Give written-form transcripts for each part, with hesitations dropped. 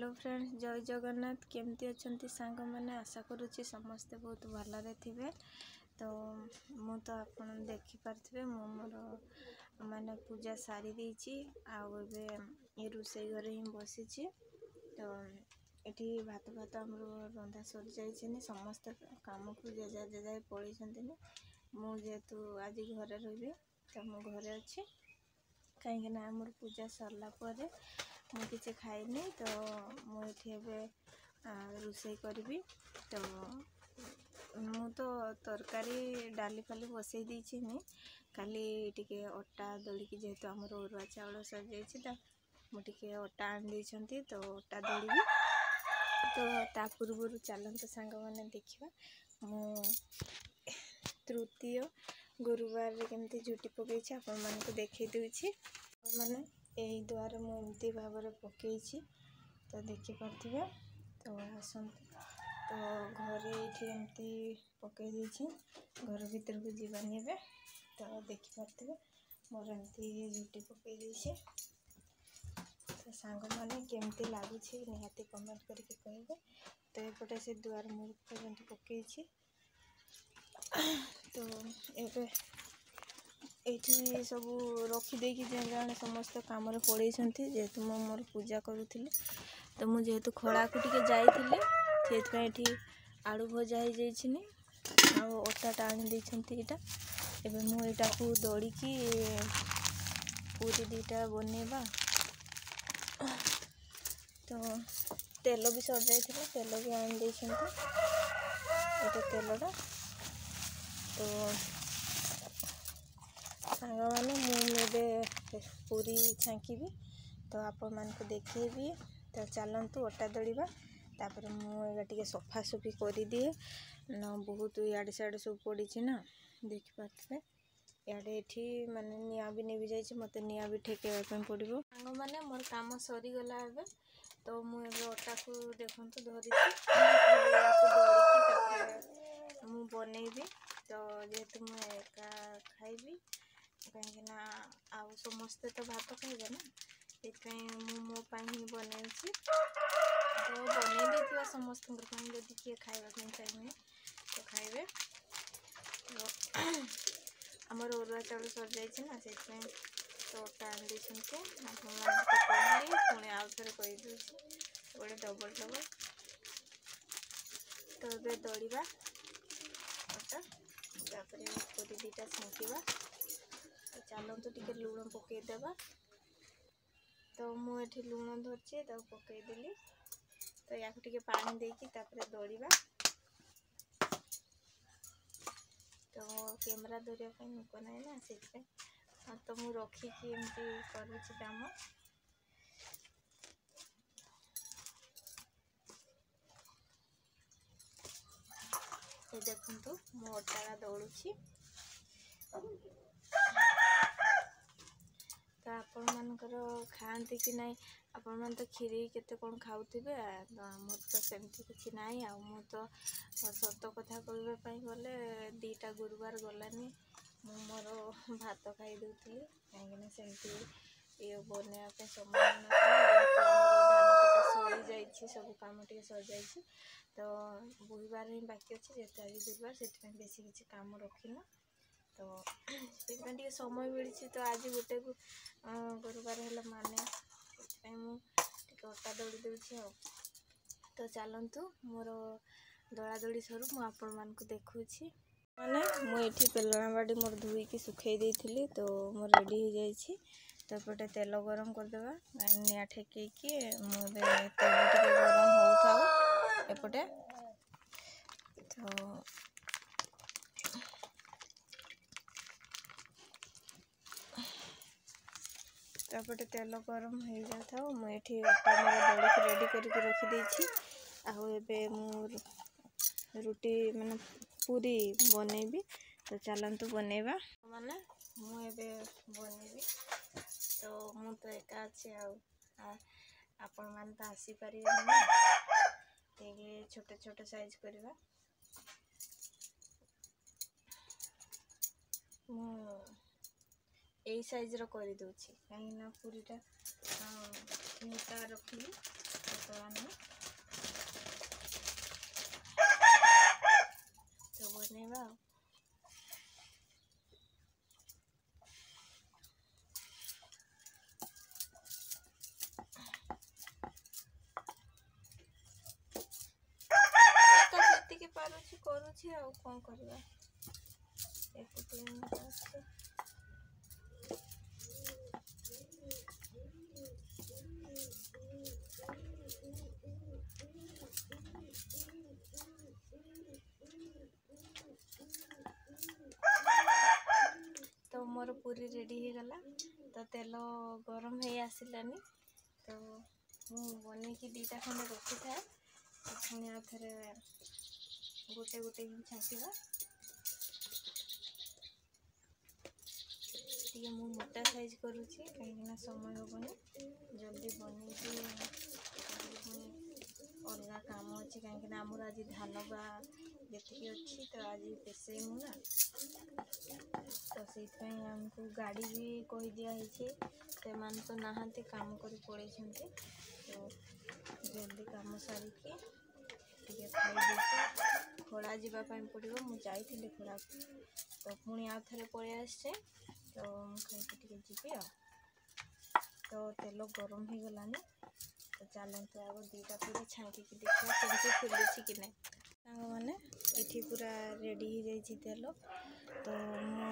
Hello friends, जय जगन्नाथ। केमती अच्छा सांग मैंने आशा करुच्ची समस्ते बहुत भलरे थे। तो मु तो आप देखिपे मोर माने पूजा सारी देची ये रोसई घर ही बसी। तो ये भात भात आम रंधा सरी जाइए समस्त कम को जेजा जेजा पलि मुझेतु आज घरे रही तो मु घरे अच्छी कहीं मोर पूजा सरला मुझे खाइनी। तो मुझे रोसई करी। तो मु तो तरकारी डाली फाली बसई देची खाली टिके अटा दलिकी जेहेतु आमर अरुआ चाउल सर जाइए मुझे अटा आनी तो अटा दलिबी। तो ता पूर्व चलते सांग मैंने देखा मु तृतीय गुरुवार केमती झुटी पकई आपण मानक देखई दूची मैंने यही द्वार मुझे भाव पकई। तो देखिपे तो आसत तो घरे ये एमती पकई देछि घर भीतर को जीवानी है। तो देखिपे मोर एमती झुटी पकई देछि। तो सांग मैंने केमती लगुच निहाती कमेंट करके कहे। तो एपटे से द्वार मुझ पर्यंत पकई। तो ये सब रखिदे जड़े समस्त कम पड़े जेहेतु मोर पूजा करूँ। तो मुझे जेहेतु खड़ा को टे जाइए आलू भजा हो जाइए आटा आनी यहाँ एवं मुझा को दौड़िकी पूरी दीटा बनवा। तो तेल भी सर जाइए तेल भी आनी तेलटा। तो सांग मैंने मुझे पूरी छांकी। तो आपण मान को देखेबी। तो चलतु अटा दलिबा तापर मुझे सफासफी कर दिए न बहुत इे सियाड़े सब पड़ी ना देखिपे इे ये माने निआ भी नहीं जाइए मत निआ भी ठेकवा पड़ो। सांग मैंने मोर काम सरीगला ए। तो मुझे अटा को देखु धरी मु बनईबी। तो जेहेतु मुझे एका खाइबी कहीं आउ समस्ते तो भात खाइबे ना ये मो ही बनई। तो बनई देथिबा समस्त जदि किए खाइबा चाहिए तो खाइबे। तो आमर अरुआ चाउल सर जाइए ना से तो अटा आनी कहली पुणी आउ थे कहीदे गोटे डबल डबल। तो ये दलिबा अटा तापर पूरी दीटा छांकवा। तो चलतु टिके लुण पकईदेवा। तो मुझे लुण धरची तो पकईदेली। तो या पानी देकी दलिबा। तो कैमरा धरने लोक ना ना से तो मुझे रखिकी एमती करुच्ची काम। ये देखु मो अटा दौड़ी। तो आपण मानकर खाती कि ना आपण मान तो खीरी केते कौन खाऊे। मोर तो सेमती किसी ना मु तो सत कथा कहवाई गले दीटा गुरुवार गलानी मोर भात खाई दूसरी कहीं सेमती ये बनवाई समय सरी जा सब कम टे सर जा। तो बुधवार ही बाकी अच्छे जेहतु आज गुरुवार से बेसी किसी काम रखिना। तो ये समय मिली। तो आज गोटे को गुरुवार है माने मुझे अटा दौड़ी दूसरी। तो चलतु मोर दला दौड़ी सरू मुझे देखुची माने मुझे पेलना बाड़ी मोर धोईकी सुखई देती। तो मोर रेडी हो जाइए। तो एपटे तेल गरम करदेवा निआ ठेकईकी मुझे तेल टे गरम हो एपटे। तो तापटे तेल गरम हो जाता मुझे अटा मोर दलिकी रेडी करके रखीदे। आबे मोर रुटी माने पूरी बनईबी। तो चलतु बनइबा माने मुझे बनईबी। तो मु तो एका अच्छे आपण मान तो आसीपारे ना छोटे छोटे साइज करवा। यही साइज कर दूची कहीं पूरीटा मोटा रखी तो ଆଉ କ'ଣ କରିବା, ଏକୁଟିଆ ଅଛି। तो मोर पूरी रेडी हो गला। तो तेल गरम हो आसलानी, तो मुझे बनईकी दीटा खंडे रखी था, पुणी आ थे गोटे गोटे ही छाँकवा। टे मु मोटा साइज करुँची कहीं समय हेनी, जल्दी बनईकी अलग काम अच्छे कहीं आमर आज धान बा जी अच्छी, तो आज पेसईमु ना, तो से आमको गाड़ी भी कही दिखाई से मान तो नहांती काम कर पड़े, तो जल्दी काम सारिकी टे खाई खड़ा जावाई पड़ो। मुझे खड़ा तो पुणी आउ थे पलि आसे, तो खाई जीवी आ। तो तेल गरम हो गलानी, तो चलते आग दीटा पूरी छाँकी देखा केमती फुलुची कि ना। सांग मैंने ये पूरा रेडी हो जाइए तेल, तो यहाँ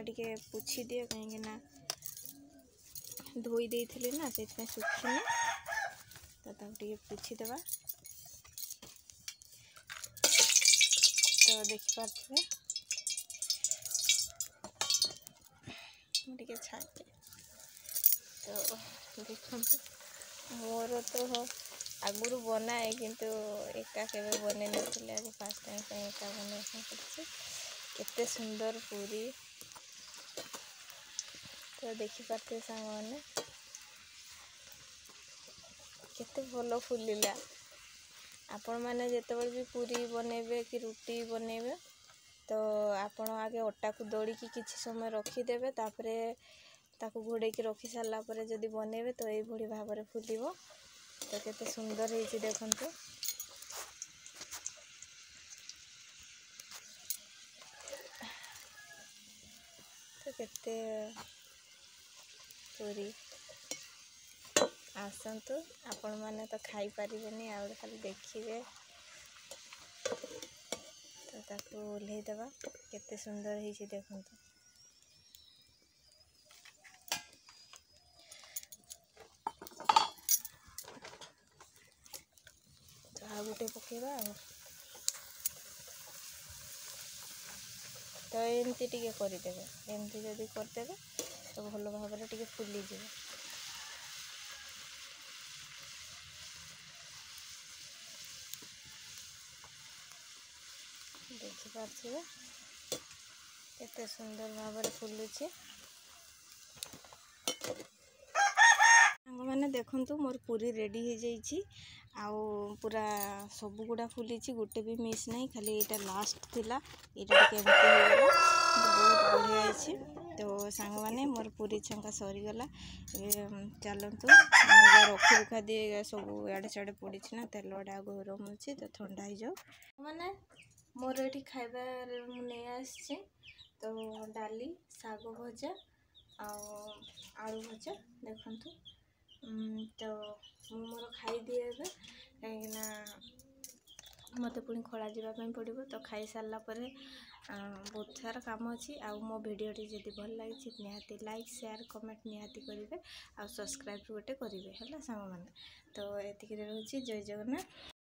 टे पोछी दिए कहीं धोई देती ना, से सुखी तो पोछीदेवा। तो देखिपे मुझे छाँके, तो देखो मोर तो आगुरी बनाए किंतु एका केवे बने नथिले, आज फर्स्ट टाइम एका बने केते सुंदर पूरी। तो देखिपे सांग मैंने केते भल फुलिला। आपण मैंने जितेबाला भी पूरी बनइबे कि रुटी बनइबे, तो आपण आगे अटा को दलिकी किसी समय रखीदेवे, तापरे ताकू घोड़े की रखी सारा पर जदि बनइबे तो ये भाव में फुलिबो। तो केते सुंदर होइछि देखंतु। तो केते पूरी आसतु, आपण मैंने तो खाई पारिबेनी, आ खाली देखिए। तो ताकू ओल्हे देवा, केते सुंदर होइछि देखंतु। तो आ गोटे पकेबा, तो एमती टिके करदेवे, एमती जदि करदेवे तो भल भाव में टिके फुलीजी। देखिपे केते सुंदर भाव में फुलुची। मैंने देखंतु मोर पूरी रेडी हो जाइए, आउ पूरा सब गुड़ा फुली, गोटे भी मिस नहीं, खाली यहाँ लास्ट थिला, यहाँ केमती हो बहुत बढ़िया है। तो सांग मैंने मोर पूरी छंका सरीगला। चलतु रखी रुखा दिए सब इड़े सियाड़े पड़ी ना, तेल गुड़ा गरम अच्छे, तो ठंडा हो जाओ। मैंने मोर ये खाइबार नहीं आसी, तो डाली साग भजा आलू भजा देखंतु। तो मोर खाई दिए कहीं मत पुणी खड़ा जावाई पड़ो। तो खाई सारा पर बहुत सारा काम अच्छी। आउ मो भिडियोटी जदि भल लगी निहाती लाइक शेयर कमेंट निहाती करेंगे, आ सब्सक्राइब गोटे करेंगे है सांग मैंने। तो ये रोचे। जय जगन्नाथ।